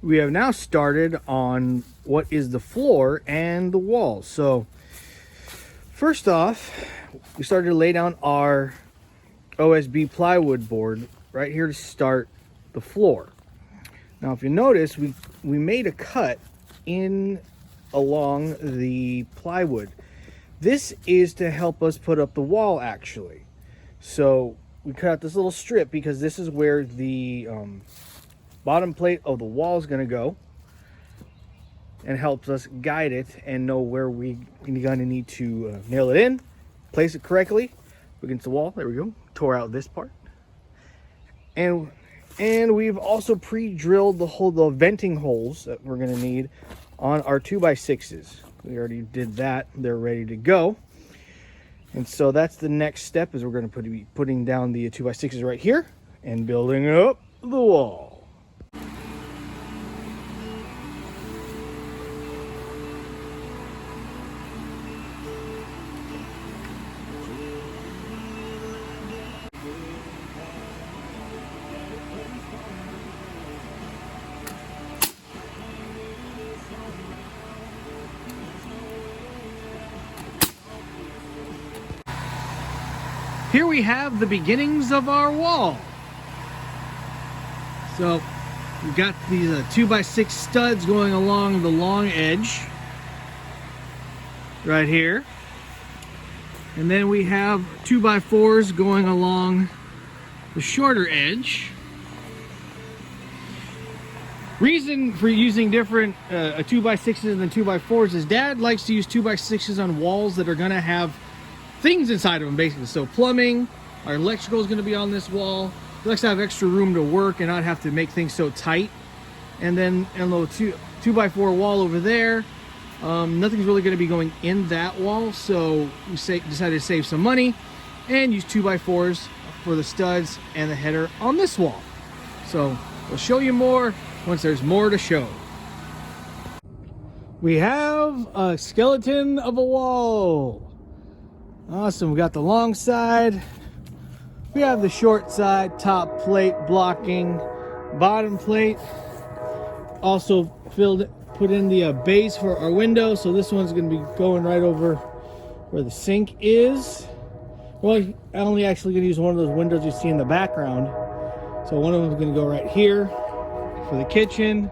we have now started on what is the floor and the walls. So first off, we started to lay down our OSB plywood board right here to start the floor. Now if you notice, we made a cut in along the plywood. This is to help us put up the wall actually. So we cut out this little strip because this is where the bottom plate of the wall is going to go, and helps us guide it and know where we're going to need to nail it in, place it correctly against the wall. There we go. Tore out this part. And we've also pre-drilled the venting holes that we're going to need on our 2x6s. We already did that. They're ready to go. And so that's the next step, is we're going to be putting down the 2x6s right here and building up the wall. Here we have the beginnings of our wall. So we've got these 2x6 studs going along the long edge right here, and then we have 2x4s going along the shorter edge. Reason for using different 2x6s than 2x4s is Dad likes to use 2x6s on walls that are going to have things inside of them, basically. So plumbing, our electrical is going to be on this wall. He likes to have extra room to work and not have to make things so tight. And then a little 2x4 wall over there. Nothing's really going to be going in that wall, so we decided to save some money and use 2x4s for the studs and the header on this wall. So we'll show you more once there's more to show. We have a skeleton of a wall. Awesome. We got the long side, we have the short side, top plate blocking, bottom plate. Also put in the base for our window, so this one's going to be going right over where the sink is. Well, I'm only actually going to use one of those windows you see in the background. So one of them is going to go right here for the kitchen,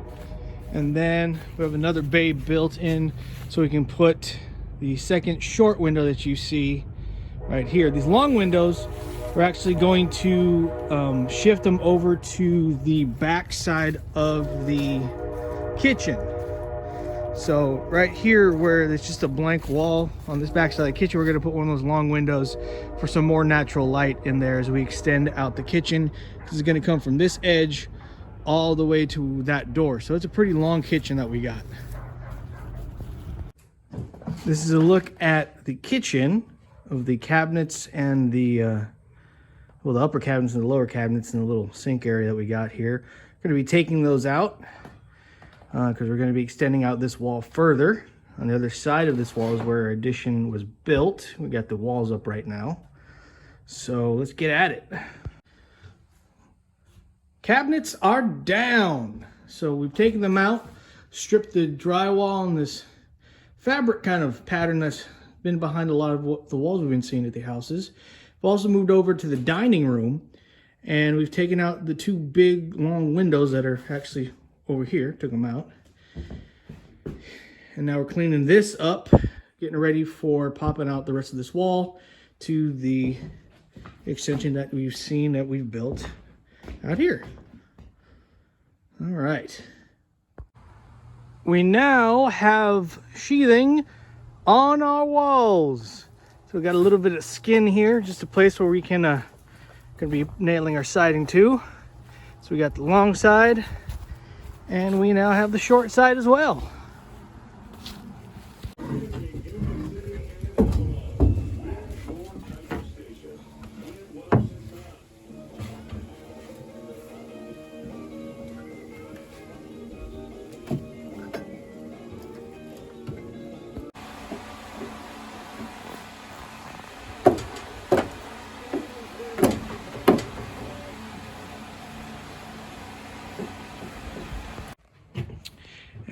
and then we have another bay built in so we can put the second short window that you see right here. These long windows, we're actually going to shift them over to the back side of the kitchen. So right here where there's just a blank wall on this back side of the kitchen, we're going to put one of those long windows for some more natural light in there as we extend out the kitchen. This is going to come from this edge all the way to that door. So it's a pretty long kitchen that we got. This is a look at the kitchen of the cabinets and the well, the upper cabinets and the lower cabinets and the little sink area that we got here. We're going to be taking those out because we're going to be extending out this wall further. On the other side of this wall is where our addition was built. We got the walls up right now. So let's get at it. Cabinets are down. So we've taken them out, stripped the drywall and this fabric kind of pattern that's been behind a lot of the walls we've been seeing at the houses. We've also moved over to the dining room, and we've taken out the two big long windows that are actually over here. Took them out, and now we're cleaning this up, getting ready for popping out the rest of this wall to the extension that we've seen that we've built out here. All right. We now have sheathing on our walls. So we got a little bit of skin here, just a place where we can gonna be nailing our siding to. So we got the long side, and we now have the short side as well.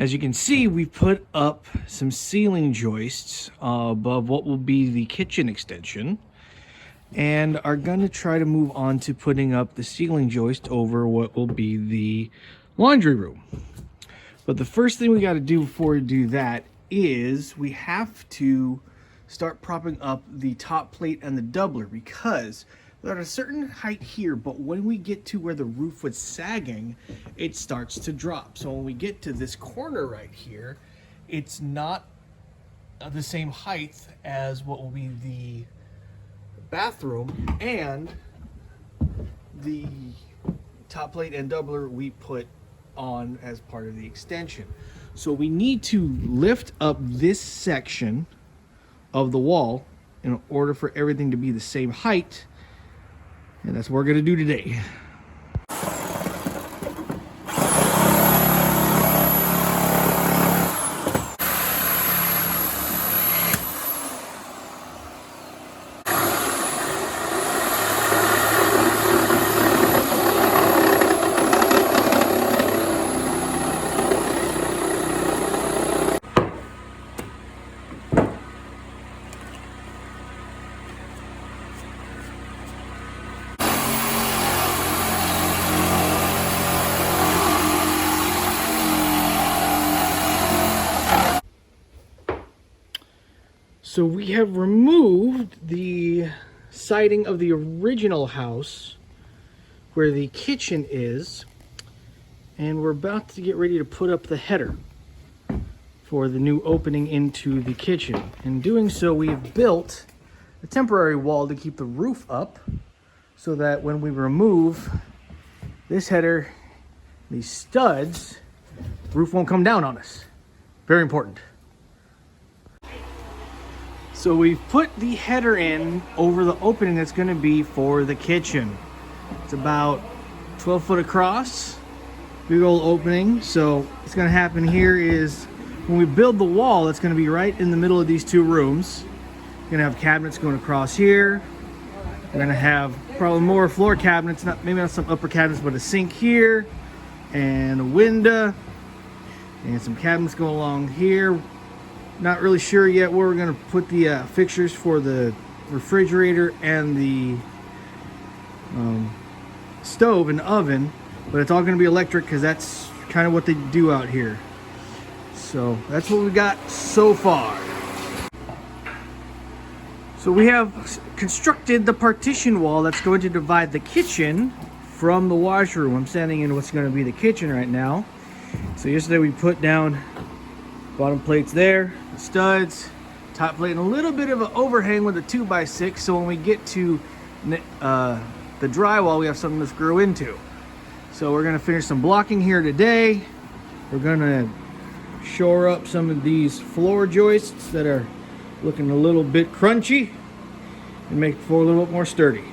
As you can see, we put up some ceiling joists above what will be the kitchen extension, and are going to try to move on to putting up the ceiling joist over what will be the laundry room. But the first thing we got to do before we do that is we have to start propping up the top plate and the doubler, because they're at a certain height here, but when we get to where the roof was sagging, it starts to drop. So when we get to this corner right here, it's not the same height as what will be the bathroom, and the top plate and doubler we put on as part of the extension. So we need to lift up this section of the wall in order for everything to be the same height. And that's what we're going to do today. So we have removed the siding of the original house where the kitchen is, and we're about to get ready to put up the header for the new opening into the kitchen. In doing so, we have built a temporary wall to keep the roof up so that when we remove this header, these studs, the roof won't come down on us. Very important. So we've put the header in over the opening that's going to be for the kitchen. It's about 12 foot across, big old opening. So what's going to happen here is when we build the wall, it's going to be right in the middle of these two rooms. We're going to have cabinets going across here. We're going to have probably more floor cabinets, maybe not some upper cabinets, but a sink here and a window and some cabinets going along here. Not really sure yet where we're going to put the fixtures for the refrigerator and the stove and oven, but it's all going to be electric because that's kind of what they do out here. So that's what we got so far. So we have constructed the partition wall that's going to divide the kitchen from the washroom. I'm standing in what's going to be the kitchen right now. So yesterday we put down bottom plates there, studs, top plate, and a little bit of an overhang with a 2x6, so when we get to the drywall, we have something to screw into. So we're going to finish some blocking here today. We're going to shore up some of these floor joists that are looking a little bit crunchy and make the floor a little bit more sturdy.